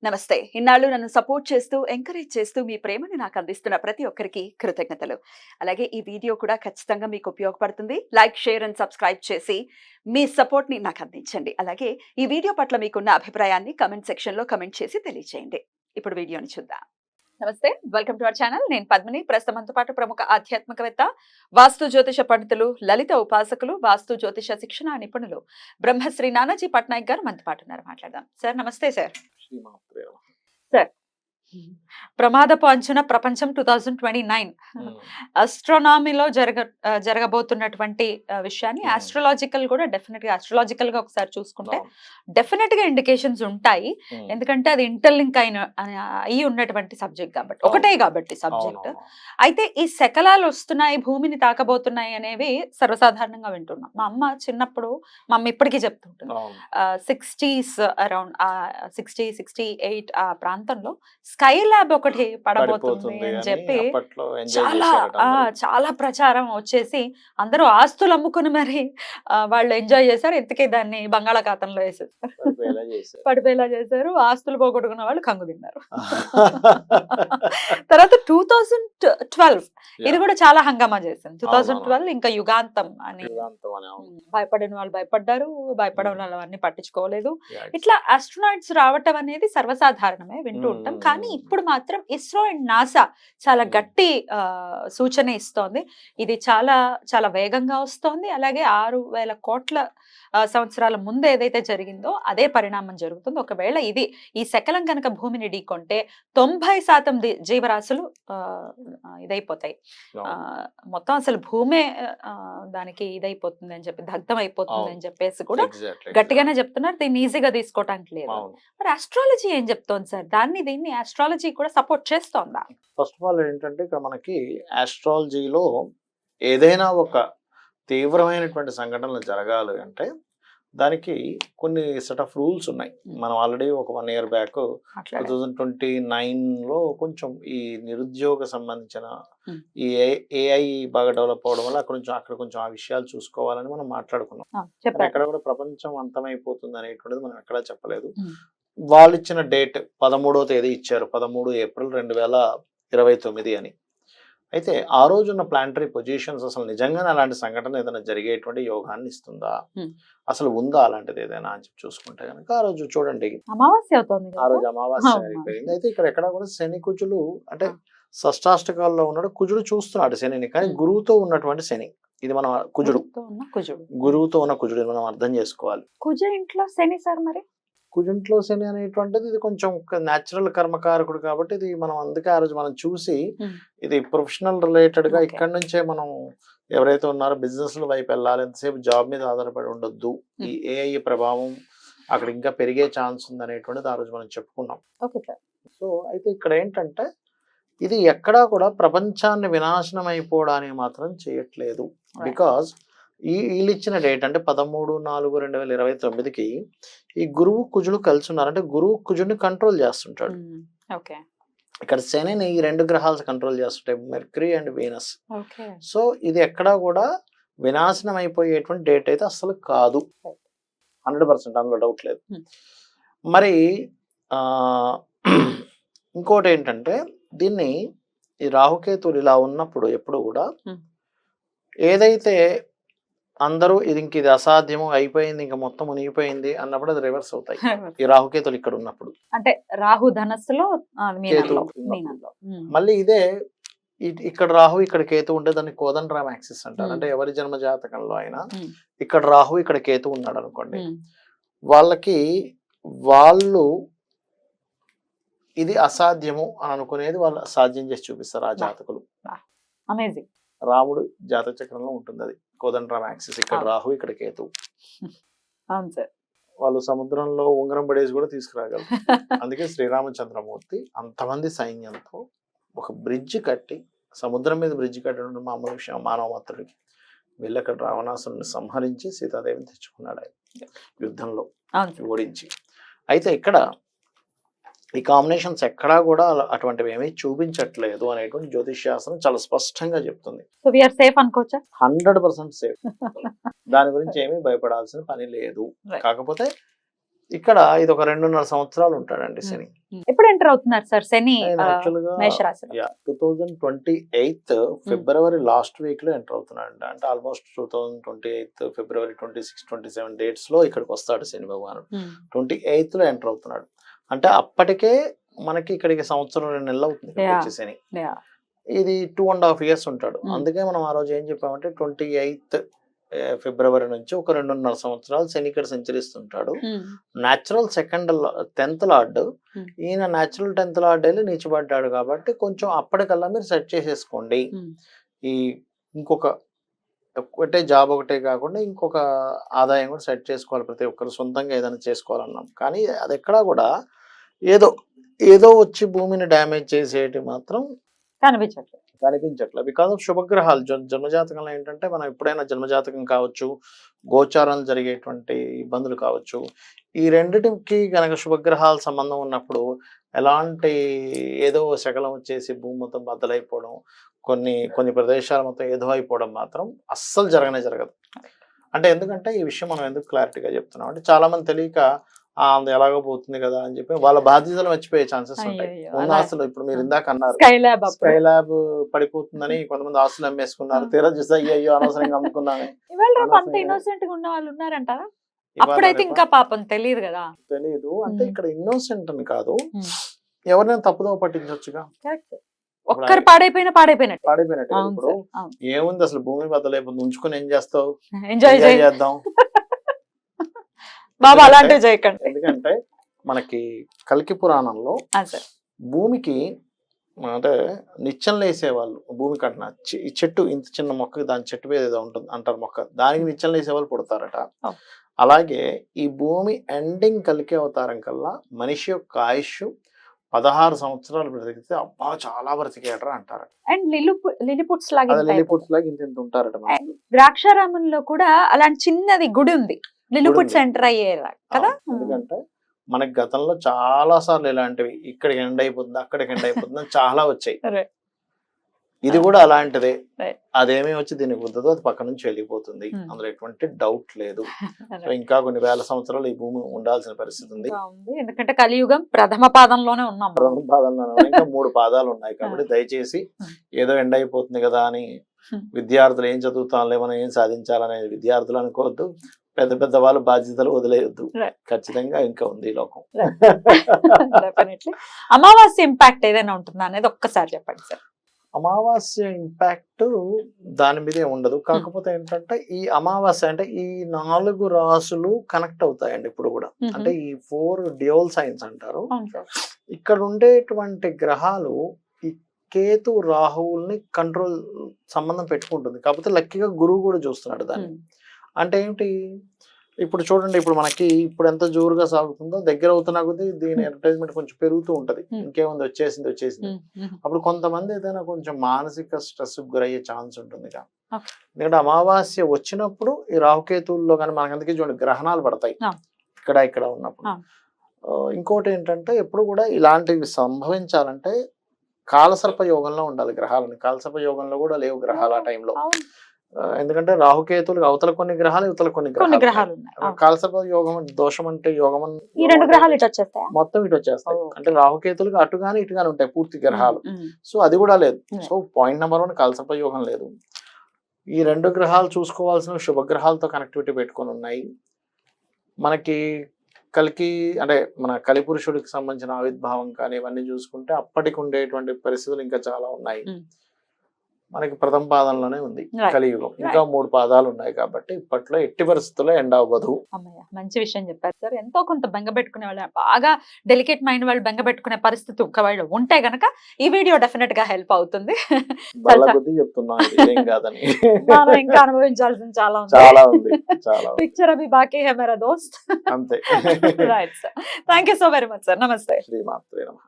నమస్తే. ఇన్నాళ్ళు నన్ను సపోర్ట్ చేస్తూ, ఎంకరేజ్ చేస్తూ మీ ప్రేమని నాకు అందిస్తున్న ప్రతి ఒక్కరికి కృతజ్ఞతలు. అలాగే ఈ వీడియో కూడా ఖచ్చితంగా మీకు ఉపయోగపడుతుంది. లైక్, షేర్ అండ్ సబ్స్క్రైబ్ చేసి మీ సపోర్ట్‌ని నాకు అందించండి. అలాగే ఈ వీడియో పట్ల మీకున్న అభిప్రాయాన్ని కామెంట్ సెక్షన్‌లో కామెంట్ చేసి తెలియజేయండి. ఇప్పుడు వీడియోని చూద్దాం. నమస్తే. Welcome to our channel. నేను పద్మిని. ప్రస్తుతం మనతో పాటు ప్రముఖ ఆధ్యాత్మికవేత్త, వాస్తు జ్యోతిష పండితులు, లలిత ఉపాసకులు, వాస్తు జ్యోతిష శిక్షణ నిపుణులు బ్రహ్మశ్రీ నానాజీ పట్నాయక్ గారు మనతో పాటు ఉన్నారు. మాట్లాడదాం. సార్ నమస్తే సార్. సార్ ప్రమాదపు అంచున ప్రపంచం 2029 అస్ట్రోనామీలో జరగబోతున్నటువంటి విషయాన్ని ఆస్ట్రాలజికల్ కూడా డెఫినెట్ గా ఆస్ట్రాలజికల్ గా ఒకసారి చూసుకుంటే డెఫినెట్ గా ఇండికేషన్స్ ఉంటాయి. ఎందుకంటే అది ఇంటర్లింక్ అయి ఉన్నటువంటి సబ్జెక్ట్ కాబట్టి, ఒకటే కాబట్టి సబ్జెక్ట్. అయితే ఈ శకలాలు వస్తున్నాయి, భూమిని తాకబోతున్నాయి అనేవి సర్వసాధారణంగా వింటున్నాం. మా అమ్మ చిన్నప్పుడు, మా అమ్మ ఇప్పటికీ చెప్తుంటుంది, 60s అరౌండ్ 60-68 ఆ ప్రాంతంలో స్కై ల్యాబ్ ఒకటి పడబోతుంది అని చెప్పి చాలా ప్రచారం వచ్చేసి అందరూ ఆస్తులు అమ్ముకుని మరి వాళ్ళు ఎంజాయ్ చేశారు. ఇంతకీ దాన్ని బంగాళాఖాతంలో వేసేసారు, పడిపోయేలా చేశారు. ఆస్తులు పోగొట్టుకున్న వాళ్ళు కంగు తిన్నారు. తర్వాత 2012 ఇది కూడా చాలా హంగామా చేసింది. 2012 ఇంకా యుగాంతం అని భయపడిన వాళ్ళు భయపడ్డారు, భయపడిన వాళ్ళు అన్ని పట్టించుకోలేదు. ఇట్లా ఆస్ట్రోనాట్స్ రావటం అనేది సర్వసాధారణమే, వింటూ ఉంటాం. కానీ ఇప్పుడు మాత్రం ఇస్రో అండ్ నాసా చాలా గట్టి సూచన ఇస్తోంది. ఇది చాలా చాలా వేగంగా వస్తోంది. అలాగే 6,000 కోట్ల సంవత్సరాల ముందు ఏదైతే జరిగిందో అదే పరిణామం జరుగుతుంది. ఒకవేళ ఈ శకలం కనుక భూమిని ఢీకొంటే 90% జీవరాశులు ఇదైపోతాయి. మొత్తం అసలు భూమే దానికి ఇదైపోతుంది అని చెప్పి, దగ్ధం అయిపోతుంది అని చెప్పేసి కూడా గట్టిగానే చెప్తున్నారు. దీన్ని ఈజీగా తీసుకోవటానికి లేదు. మరి ఆస్ట్రాలజీ ఏం చెప్తోంది సార్? దీన్ని ఆస్ట్రాలజీ కూడా సపోర్ట్ చేస్తోందా? ఫస్ట్ ఆఫ్ ఆల్ ఏంటంటే, ఇక్కడ మనకి ఆస్ట్రాలజీలో ఏదైనా ఒక తీవ్రమైనటువంటి సంఘటనలు జరగాలి అంటే దానికి కొన్ని సెట్ ఆఫ్ రూల్స్ ఉన్నాయి. మనం ఆల్రెడీ ఒక 1 year బ్యాక్ 2029లో కొంచెం ఈ నిరుద్యోగ సంబంధించిన ఈ AI బాగా డెవలప్ అవడం వల్ల అక్కడ కొంచెం ఆ విషయాలు చూసుకోవాలని మనం మాట్లాడుకున్నాం. ఎక్కడ కూడా ప్రపంచం అంతమైపోతుంది అనేటువంటిది మనం ఎక్కడా చెప్పలేదు. వాళ్ళు ఇచ్చిన డేట్ 13వ తేదీ ఇచ్చారు, 13 ఏప్రిల్ 2029 అని. అయితే ఆ రోజున్న ప్లానటరీ పొజిషన్స్ అసలు నిజంగానే అలాంటి సంఘటన ఏదైనా జరిగేటువంటి యోగాన్ని ఇస్తుందా, అసలు ఉందా అలాంటిది ఏదైనా అని చెప్పి చూసుకుంటే కనుక ఆ రోజు చూడండి, అమావాస్య అవుతుంది, ఆ రోజు అమావాస్య అయిపోయింది. అయితే ఇక్కడ కూడా శని కుజులు అంటే షష్టాష్టకాల్లో ఉన్నాడు. కుజుడు చూస్తున్నాడు శనిని, కానీ గురువుతో ఉన్నటువంటి శని. ఇది మనం గురువుతో ఉన్న కుజుడు మనం అర్థం చేసుకోవాలి. కుజ ఇంట్లో శని సార్, మరి కుజుంట్లో శని అనేటువంటిది ఇది కొంచెం న్యాచురల్ కర్మకారకుడు కాబట్టి ఇది మనం అందుకే ఆ రోజు మనం చూసి ఇది ప్రొఫెషనల్ రిలేటెడ్ గా ఇక్కడ నుంచే మనం ఎవరైతే ఉన్నారో బిజినెస్ వైపు వెళ్ళాలి, ఎంతసేపు జాబ్ మీద ఆధారపడి ఉండొద్దు, ఈ AI ప్రభావం అక్కడ ఇంకా పెరిగే ఛాన్స్ ఉంది అనేటువంటిది ఆ రోజు మనం చెప్పుకున్నాం. సో అయితే ఇక్కడ ఏంటంటే ఇది ఎక్కడా కూడా ప్రపంచాన్ని వినాశనం అయిపోవడానికి మాత్రం చేయట్లేదు. బికాజ్ వీళ్ళు ఇచ్చిన డేట్ అంటే 13/4/2029కి ఈ గురువు కుజుడు కలిసి ఉన్నారు. అంటే గురువు కుజుడిని కంట్రోల్ చేస్తుంటాడు. ఇక్కడ శనిని ఈ 2 గ్రహాలు కంట్రోల్ చేస్తుంటాయి, మెర్క్యూరీ అండ్ వీనస్. సో ఇది ఎక్కడా కూడా వినాశనం అయిపోయేటువంటి డేట్ అయితే అసలు కాదు, 100%, అందులో డౌట్ లేదు. మరి ఇంకోటి ఏంటంటే దీన్ని ఈ రాహుకేతువులు ఇలా ఉన్నప్పుడు ఎప్పుడు కూడా ఏదైతే అందరూ ఇది అసాధ్యము అయిపోయింది, ఇంకా మొత్తం మునిగిపోయింది అన్నప్పుడు అది రివర్స్ అవుతాయి ఈ రాహుకేతులు ఇక్కడ ఉన్నప్పుడు. అంటే రాహు ధనస్సులో మళ్ళీ ఇదే ఇక్కడ రాహు ఇక్కడ కేతు ఉంటే దాన్ని కోదండరామ్ యాక్సిస్ అంటారు. అంటే ఎవరి జన్మ జాతకంలో అయినా ఇక్కడ రాహు ఇక్కడ కేతు ఉన్నాడు అనుకోండి, వాళ్ళు ఇది అసాధ్యము అని అనుకునేది వాళ్ళు సాధ్యం చేసి చూపిస్తారు ఆ జాతకులు. అమేజింగ్. రాముడు జాతక చక్రంలో ఉంటుంది అది కోదండరామ్ యాక్సిస్, ఇక్కడ రాహు ఇక్కడ కేతు. వాళ్ళు సముద్రంలో ఉంగరం పడేసి కూడా తీసుకురాగలరు. అందుకే శ్రీరామచంద్రమూర్తి అంతమంది సైన్యంతో ఒక బ్రిడ్జ్ కట్టి, సముద్రం మీద బ్రిడ్జ్ కట్టడం మామూలు విషయం మానవ మాత్రుడికి, వెళ్ళి అక్కడ రావణాసురుని సంహరించి సీతాదేవిని తెచ్చుకున్నాడు ఆయన యుద్ధంలో ఓడించి. అయితే ఇక్కడ ఈ కాంబినేషన్స్ ఎక్కడా కూడా అటువంటివి ఏమీ చూపించట్లేదు అనేటువంటి జ్యోతిష్ శాస్త్రం చాలా స్పష్టంగా చెప్తుంది. 100% సేఫ్. దాని గురించి ఏమీ భయపడాల్సిన పని లేదు. కాకపోతే ఇక్కడ ఇది ఒక 2.5 సంవత్సరాలు ఉంటాడండి శని. ఎప్పుడు ఎంటర్ అవుతున్నారు సార్ శని ఆయన యాక్చువల్గా మేషరాశిలో? 2028 ఫిబ్రవరి లాస్ట్ వీక్ లో ఎంటర్ అవుతున్నాడు. అంటే ఆల్మోస్ట్ 2028 ఫిబ్రవరి 26, 27 డేట్స్ లో ఇక్కడికి వస్తాడు శని భగవానుడు. 28 లో ఎంటర్ అవుతున్నాడు. అంటే అప్పటికే మనకి ఇక్కడికి సంవత్సరం 2 నెలలు అవుతుంది ఇక్కడికి వచ్చే శని. ఇది 2.5 years ఉంటాడు. అందుకే మనం ఆ రోజు ఏం చెప్పామంటే 28 ఫిబ్రవరి నుంచి ఒక 2.5 సంవత్సరాలు శని ఇక్కడ సంచరిస్తుంటాడు. న్యాచురల్ 10th లార్డ్, ఈయన న్యాచురల్ 10th లార్డ్ వెళ్ళి నీచబడ్డాడు కాబట్టి కొంచెం అప్పటికల్లా మీరు సెట్ చేసేసుకోండి. ఈ ఇంకొక ఒకటే జాబ్ ఒకటే కాకుండా ఇంకొక ఆదాయం కూడా సెట్ చేసుకోవాలి. ప్రతి ఒక్కరు సొంతంగా ఏదైనా చేసుకోవాలన్నాం. కానీ అది ఎక్కడా కూడా ఏదో వచ్చి భూమిని డ్యామేజ్ చేసేటి మాత్రం కనిపించట్లేదు. బికాస్ ఆఫ్ శుభగ్రహాలు జన్మజాతకంలో ఏంటంటే మనం ఎప్పుడైనా జన్మజాతకం కావచ్చు, గోచారాలు జరిగేటువంటి ఇబ్బందులు కావచ్చు, ఈ రెండిటికి గనక శుభగ్రహాల సంబంధం ఉన్నప్పుడు ఎలాంటి ఏదో శకలం వచ్చేసి భూమి మొత్తం బద్దలైపోవడం, కొన్ని ప్రదేశాలు మొత్తం ఏదో అయిపోవడం మాత్రం అస్సలు జరగదు. అంటే ఎందుకంటే ఈ విషయం మనం ఎందుకు క్లారిటీగా చెప్తున్నాం అంటే చాలా మంది తెలియక అది ఎలాగో పోతుంది కదా అని చెప్పి వాళ్ళ బాధ్యతలు మర్చిపోయే ఛాన్సెస్ ఉంటాయి. ఉన్న ఆస్తులు ఇప్పుడు మీరు ఇందాక అన్నారు స్కై ల్యాబ్ పడిపోతుందని కొంతమంది ఆస్తులు అమ్మేసుకున్నారు. తీరా చూస్తే అయ్యో అనవసరంగా అమ్ముకున్నాను. అప్పుడైతే ఇంకా పాపం తెలియదు కదా. తెలియదు అంటే ఇక్కడ ఇన్నోసెంట్ అని కాదు, ఎవరైనా తప్పుదో పట్టించవచ్చుగా. ఒక్కరు పాడైపోయినట్టు. ఇప్పుడు ఏముంది అసలు భూమి బద్దలైపోతుంది, ఉంచుకొని ఏం చేస్తావు, ఎంజాయ్ చేద్దాం బాబా అలాంటివి చేయకండి. ఎందుకంటే మనకి కల్కి పురాణంలో భూమికి అంటే నిత్యం లేసేవాళ్ళు, భూమికి అంటున్నా ఈ చెట్టు ఇంత చిన్న మొక్క దాని చెట్టు మీద ఏదో ఉంటుంది అంటారు మొక్క, దానికి నిత్యం లేసేవాళ్ళు పుడతారట. అలాగే ఈ భూమి ఎండింగ్ కలికి అవతారం కల్లా మనిషి యొక్క ఆయుష్ 16 సంవత్సరాలు బ్రతికితే అబ్బా చాలా బ్రతికేటరా అంటారు. అండ్ లిలిపుట్స్ లాగా ఇంత ఉంటారట. ద్రాక్షారామంలో కూడా అలాంటి చిన్నది గుడి ఉంది, లిలిపుట్స్ ఎంటర్ అయ్యేలా కదా. ఎందుకంటే మనకి గతంలో చాలా సార్లు ఇలాంటివి ఇక్కడికి ఎండ్ అయిపోతుంది అక్కడికి ఎండ్ అయిపోతుంది చాలా వచ్చాయి. ఇది కూడా అలాంటిదే. అదేమీ వచ్చి దీనికి వద్దదో అది పక్క నుంచి వెళ్ళిపోతుంది, అందులో ఎటువంటి డౌట్ లేదు. సో ఇంకా కొన్ని వేల సంవత్సరాలు ఈ భూమి ఉండాల్సిన పరిస్థితి ఉంది. ఎందుకంటే కలియుగం ప్రథమ పాదంలోనే ఉన్నాం. ఇంకా 3 పాదాలు ఉన్నాయి కాబట్టి దయచేసి ఏదో ఎండ్ అయిపోతుంది కదా అని విద్యార్థులు ఏం చదువుతాంలే మనం ఏం సాధించాలనే విద్యార్థులు అనుకోవద్దు. పెద్ద వాళ్ళు బాధ్యతలు వదిలేయద్దు. ఖచ్చితంగా ఇంకా ఉంది ఈ లోకం. అమావాస్య ఇంపాక్ట్ ఏదైనా ఉంటుందా అనేది ఒక్కసారి చెప్పండి సార్. అమావాస్య ఇంపాక్ట్ దాని మీదే ఉండదు. కాకపోతే ఏంటంటే ఈ అమావాస్య అంటే ఈ 4 రాసులు కనెక్ట్ అవుతాయండి ఇప్పుడు కూడా. అంటే ఈ 4 డ్యూయల్ సైన్స్ అంటారు. ఇక్కడ ఉండేటువంటి గ్రహాలు ఈ కేతు రాహువుల్ని కంట్రోల్ సంబంధం పెట్టుకుంటుంది. కాకపోతే లక్కీగా గురువు కూడా చూస్తున్నాడు దాన్ని. అంటే ఏంటి, ఇప్పుడు చూడండి, ఇప్పుడు మనకి ఇప్పుడు ఎంత జోరుగా సాగుతుందో దగ్గర అవుతున్నా కొద్దీ దీని అడ్వర్టైజ్మెంట్ కొంచెం పెరుగుతూ ఉంటది. ఇంకేముంది వచ్చేసింది. అప్పుడు కొంతమంది ఏదైనా కొంచెం మానసిక స్ట్రెస్ గురయ్యే ఛాన్స్ ఉంటుంది. ఎందుకంటే అమావాస్య వచ్చినప్పుడు ఈ రాహుకేతువుల్లో కానీ మనకి అందుకే చూడండి గ్రహణాలు పడతాయి ఇక్కడ ఉన్నప్పుడు. ఇంకోటి ఏంటంటే ఎప్పుడు కూడా ఇలాంటివి సంభవించాలంటే కాలసర్ప యోగంలో ఉండాలి గ్రహాలని. కాలసర్ప యోగంలో కూడా లేవు గ్రహాలు ఆ టైంలో. ఎందుకంటే రాహుకేతులు అవతల కొన్ని గ్రహాలు ఇవతల కొన్ని గ్రహాలు. కాలసర్ప యోగం దోషం అంటే యోగం మొత్తం ఇటు వచ్చేస్తాయి. అంటే రాహుకేతులకు అటుగాని ఇటుగాని ఉంటాయి పూర్తి గ్రహాలు. సో అది కూడా లేదు. సో పాయింట్ నెంబర్ 1 కాలసర్ప యోగం లేదు. ఈ 2 గ్రహాలు చూసుకోవాల్సిన శుభగ్రహాలతో కనెక్టివిటీ పెట్టుకొని ఉన్నాయి. మనకి కలికి అంటే మన కలిపురుషుడికి సంబంధించిన ఆవిర్భావం కానీ ఇవన్నీ చూసుకుంటే అప్పటికి ఉండేటువంటి పరిస్థితులు ఇంకా చాలా ఉన్నాయి. మనకి ప్రథమ పాదంలోనే ఉంది కలియుగం. ఇంకా 3 పాదాలు ఉన్నాయి కాబట్టి ఇప్పట్లో ఎట్టి పరిస్థితుల్లో ఎండ్ అవ్వదు. మంచి విషయం చెప్పారు సార్. ఎంతో కొంత బెంగ పెట్టుకునే వాళ్ళు, బాగా డెలికేట్ మైండ్ వాళ్ళు బెంగ పెట్టుకునే పరిస్థితి ఒకవేళ ఉంటే గనక ఈ వీడియో డెఫినెట్ గా హెల్ప్ అవుతుంది. మనం ఇంకా అనుభవించాల్సింది చాలా ఉంది. పిక్చర్ అభి బాకీ హై మేరా దోస్త్. అంతే. Right sir, thank you so very much sir. నమస్తే. శ్రీమాత్రే నమః.